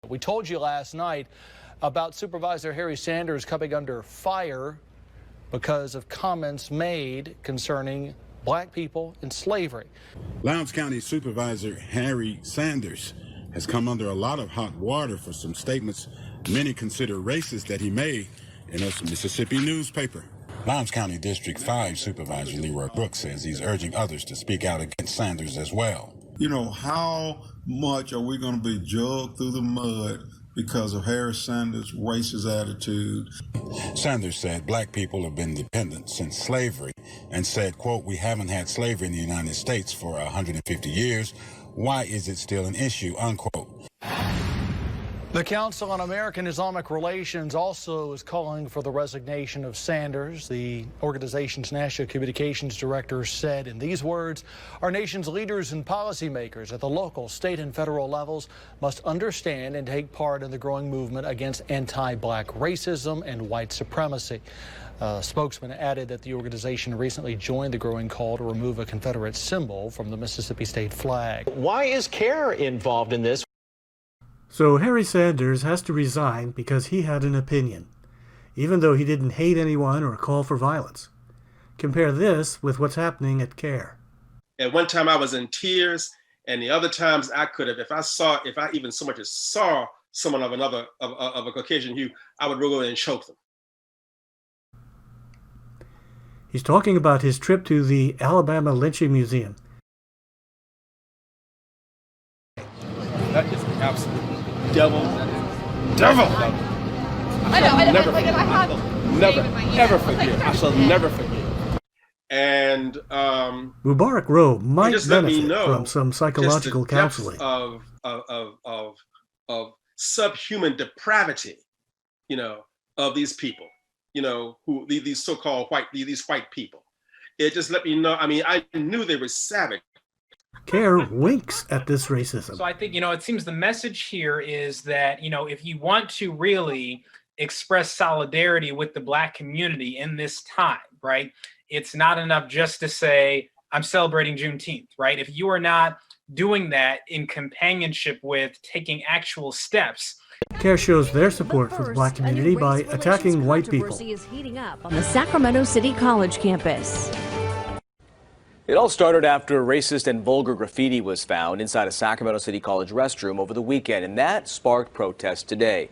We told you last night about Supervisor Harry Sanders coming under fire because of comments made concerning black people in slavery. Lowndes County Supervisor Harry Sanders has come under a lot of hot water for some statements many consider racist that he made in a Mississippi newspaper. Lowndes County District 5 Supervisor Leroy Brooks says he's urging others to speak out against Sanders as well. You know, how much are we going to be dragged through the mud because of Harry Sanders' racist attitude? Sanders said black people have been dependent since slavery and said, quote, "We haven't had slavery in the United States for 150 years. Why is it still an issue?" unquote. The Council on American Islamic Relations also is calling for the resignation of Sanders. The organization's national communications director said in these words, "Our nation's leaders and policymakers at the local, state, and federal levels must understand and take part in the growing movement against anti-black racism and white supremacy." A spokesman added that the organization recently joined the growing call to remove a Confederate symbol from the Mississippi state flag. Why is CAIR involved in this? So Harry Sanders has to resign because he had an opinion, even though he didn't hate anyone or call for violence. Compare this with what's happening at CAIR. At one time I was in tears, and the other times I could have, if I even so much as saw someone of a Caucasian hue, I would go and choke them. He's talking about his trip to the Alabama Lynching Museum. That is absolute devil. I know. Never, ever forgive. I shall never forgive. And Mubarak Rowe might benefit from some psychological counseling. Of subhuman depravity, of these people, who these so-called white people. It just let me know. I mean, I knew they were savage. CAIR winks at this racism. So I think, it seems the message here is that, if you want to really express solidarity with the black community in this time, right, it's not enough just to say, I'm celebrating Juneteenth, right? If you are not doing that in companionship with taking actual steps. CAIR shows their support for the black community by attacking white people. Is heating up on the Sacramento City College campus. It all started after racist and vulgar graffiti was found inside a Sacramento City College restroom over the weekend, and that sparked protests today.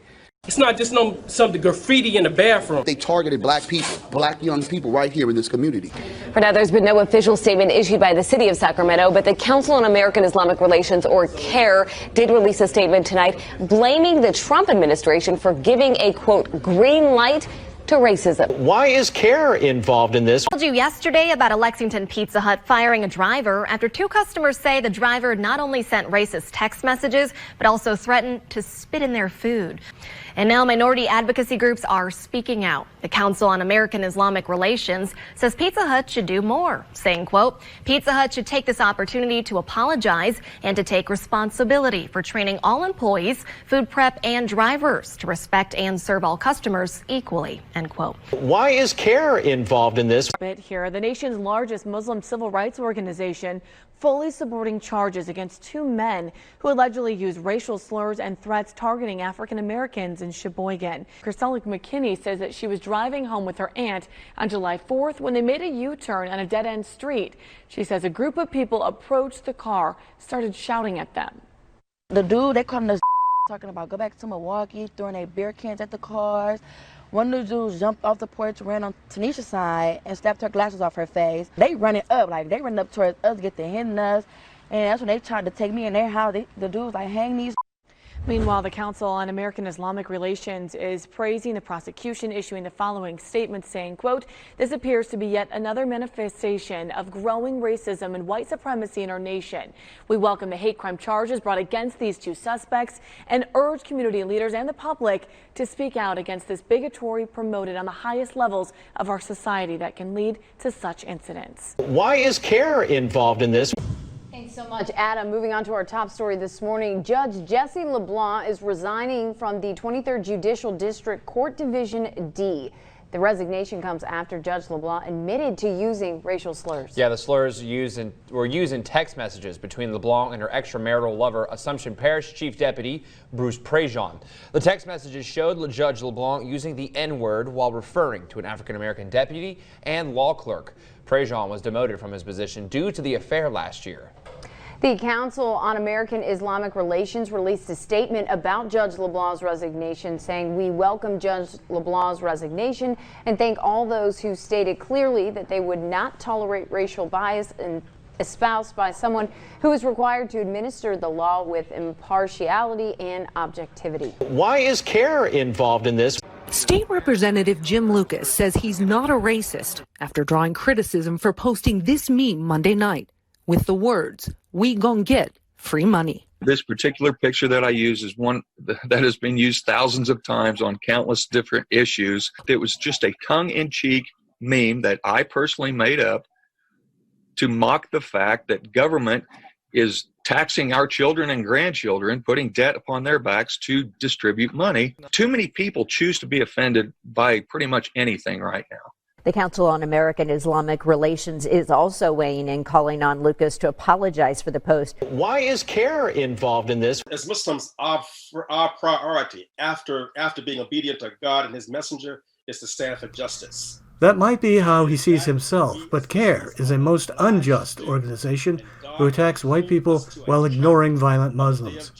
It's not just some graffiti in the bathroom. They targeted black people, black young people right here in this community. For now, there's been no official statement issued by the city of Sacramento, but the Council on American Islamic Relations, or CAIR, did release a statement tonight blaming the Trump administration for giving a, quote, green light to racism. Why is CAIR involved in this? I told you yesterday about a Lexington Pizza Hut firing a driver after two customers say the driver not only sent racist text messages, but also threatened to spit in their food. And now minority advocacy groups are speaking out. The Council on American Islamic Relations says Pizza Hut should do more, saying, quote, Pizza Hut should take this opportunity to apologize and to take responsibility for training all employees, food prep, and drivers to respect and serve all customers equally, end quote. Why is CAIR involved in this? Here, the nation's largest Muslim civil rights organization fully supporting charges against two men who allegedly used racial slurs and threats targeting African Americans in Sheboygan. Christelle McKinney says that she was driving home with her aunt on July 4th when they made a U-turn on a dead-end street. She says a group of people approached the car, started shouting at them. The dude, they called us talking about go back to Milwaukee, throwing their beer cans at the cars. One of the dudes jumped off the porch, ran on Tanisha's side, and slapped her glasses off her face. They running up, they run up towards us, get to hitting us, and that's when they tried to take me in their house. The dude was like, hang these. Meanwhile, the Council on American Islamic Relations is praising the prosecution, issuing the following statement saying, quote, this appears to be yet another manifestation of growing racism and white supremacy in our nation. We welcome the hate crime charges brought against these two suspects and urge community leaders and the public to speak out against this bigotry promoted on the highest levels of our society that can lead to such incidents. Why is CAIR involved in this? Thanks so much, Adam. Moving on to our top story this morning. Judge Jesse LeBlanc is resigning from the 23rd Judicial District Court Division D. The resignation comes after Judge LeBlanc admitted to using racial slurs. Yeah, the slurs were used in text messages between LeBlanc and her extramarital lover, Assumption Parish Chief Deputy Bruce Prejean. The text messages showed Judge LeBlanc using the N-word while referring to an African-American deputy and law clerk. Prejean was demoted from his position due to the affair last year. The Council on American Islamic Relations released a statement about Judge LeBlanc's resignation, saying, "We welcome Judge LeBlanc's resignation and thank all those who stated clearly that they would not tolerate racial bias and espoused by someone who is required to administer the law with impartiality and objectivity." Why is CAIR involved in this? State Representative Jim Lucas says he's not a racist after drawing criticism for posting this meme Monday night with the words, "We gon' get free money." This particular picture that I use is one that has been used thousands of times on countless different issues. It was just a tongue-in-cheek meme that I personally made up to mock the fact that government is taxing our children and grandchildren, putting debt upon their backs to distribute money. Too many people choose to be offended by pretty much anything right now. The Council on American Islamic Relations is also weighing in, calling on Lucas to apologize for the post. Why is CAIR involved in this? As Muslims, our priority after being obedient to God and his messenger is to stand for justice. That might be how he sees himself, but CAIR is a most unjust organization who attacks white people while ignoring violent Muslims.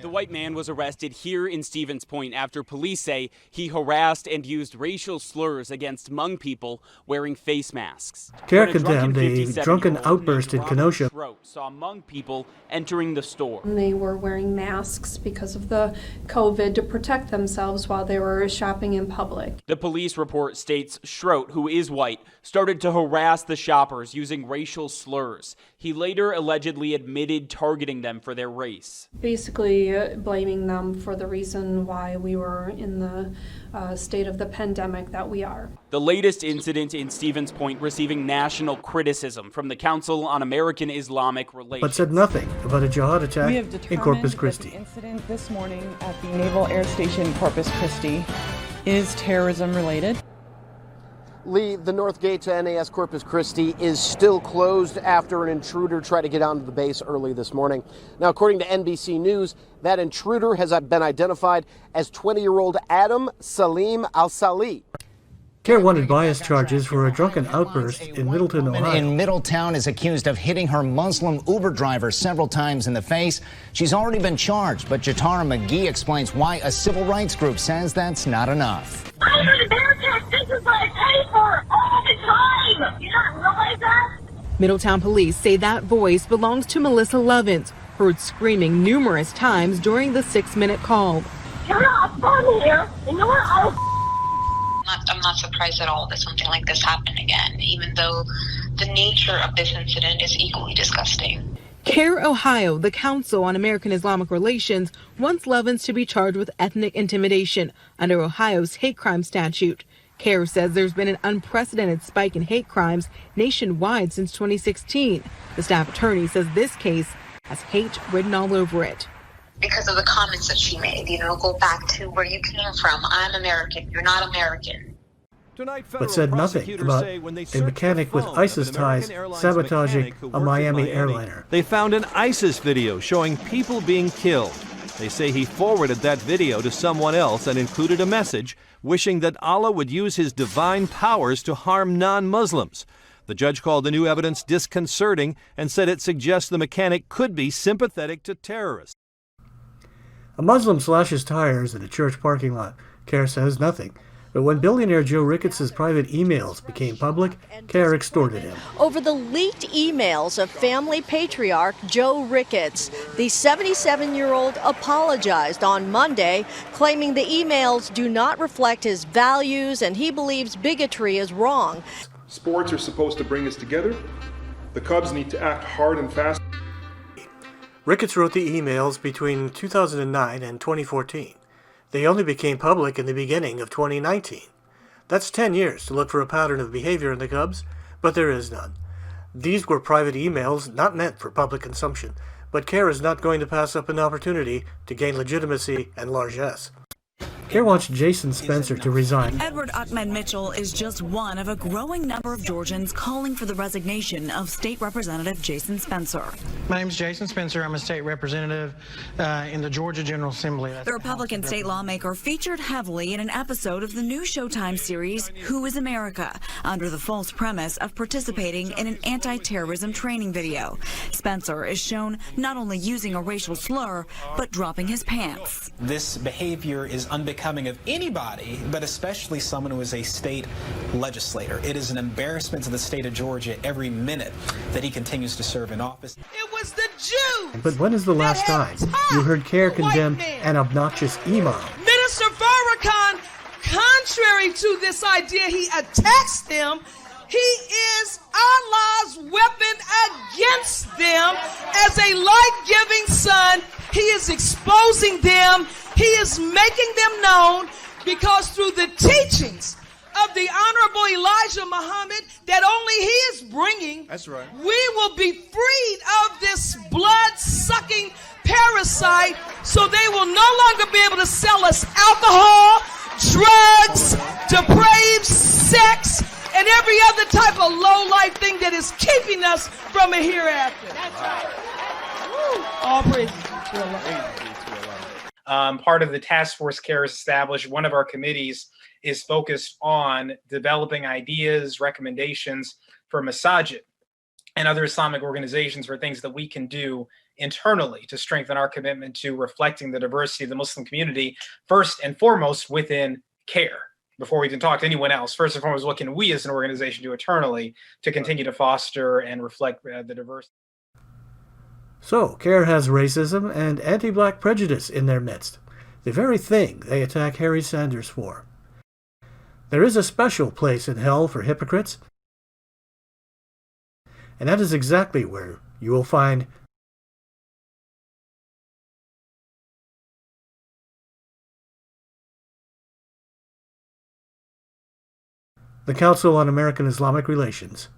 The white man was arrested here in Stevens Point after police say he harassed and used racial slurs against Hmong people wearing face masks. CAIR condemned a drunken outburst in Kenosha. Saw Hmong people entering the store. They were wearing masks because of the COVID to protect themselves while they were shopping in public. The police report states Schroet, who is white, started to harass the shoppers using racial slurs. He later allegedly admitted targeting them for their race. Basically blaming them for the reason why we were in the state of the pandemic that we are. The latest incident in Stevens Point receiving national criticism from the Council on American Islamic Relations. But said nothing about a jihad attack in Corpus Christi. The incident this morning at the Naval Air Station Corpus Christi is terrorism related. Lee, the north gate to NAS Corpus Christi is still closed after an intruder tried to get onto the base early this morning. Now, according to NBC News, that intruder has been identified as 20-year-old Adam Salim Al-Salih. CAIR wanted bias charges for a drunken outburst in Middleton, Ohio. In Middletown is accused of hitting her Muslim Uber driver several times in the face. She's already been charged, but Jatara McGee explains why a civil rights group says that's not enough. I go to Bearcat. This is what I pay for all the time. You not realize that? Middletown police say that voice belongs to Melissa Lovins, heard screaming numerous times during the 6-minute call. You're not from here, and you're all. I'm not surprised at all that something like this happened again, even though the nature of this incident is equally disgusting. CAIR Ohio, the Council on American Islamic Relations, wants Lovins to be charged with ethnic intimidation under Ohio's hate crime statute. CAIR says there's been an unprecedented spike in hate crimes nationwide since 2016. The staff attorney says this case has hate written all over it. Because of the comments that she made, go back to where you came from. I'm American. You're not American. But said nothing about a mechanic with ISIS ties sabotaging a Miami airliner. They found an ISIS video showing people being killed. They say he forwarded that video to someone else and included a message wishing that Allah would use his divine powers to harm non-Muslims. The judge called the new evidence disconcerting and said it suggests the mechanic could be sympathetic to terrorists. A Muslim slashes tires in a church parking lot. CAIR says nothing. But when billionaire Joe Ricketts' private emails became public, CAIR extorted him. Over the leaked emails of family patriarch Joe Ricketts, the 77-year-old apologized on Monday, claiming the emails do not reflect his values and he believes bigotry is wrong. Sports are supposed to bring us together. The Cubs need to act hard and fast. Ricketts wrote the emails between 2009 and 2014. They only became public in the beginning of 2019. That's 10 years to look for a pattern of behavior in the Cubs, but there is none. These were private emails not meant for public consumption, but CAIR is not going to pass up an opportunity to gain legitimacy and largesse. CAIR wants Jason Spencer to resign. Edward Ahmed Mitchell is just one of a growing number of Georgians calling for the resignation of State Representative Jason Spencer. My name is Jason Spencer. I'm a state representative in the Georgia General Assembly. The Republican state lawmaker featured heavily in an episode of the new Showtime series, Who is America?, under the false premise of participating in an anti-terrorism training video. Spencer is shown not only using a racial slur, but dropping his pants. This behavior is unbecoming of anybody, but especially someone who is a state legislator. It is an embarrassment to the state of Georgia every minute that he continues to serve in office. It was the Jews. But when is the last time you heard CAIR condemn an obnoxious imam? Minister Farrakhan, contrary to this idea, he attacks them. He is Allah's weapon against them. As a life-giving son, he is exposing them. He is making them known, because through the teachings of the Honorable Elijah Muhammad that only he is bringing, that's right, we will be freed of this blood-sucking parasite, so they will no longer be able to sell us alcohol, drugs, depraved sex, and every other type of low-life thing that is keeping us from a hereafter. That's right. All praise to Allah. Part of the task force CAIR has established, one of our committees is focused on developing ideas, recommendations for Masajid and other Islamic organizations for things that we can do internally to strengthen our commitment to reflecting the diversity of the Muslim community, first and foremost within CAIR. Before we can talk to anyone else, first and foremost, what can we as an organization do internally to continue to foster and reflect the diversity? So, CAIR has racism and anti-black prejudice in their midst, the very thing they attack Harry Sanders for. There is a special place in hell for hypocrites, and that is exactly where you will find the Council on American Islamic Relations.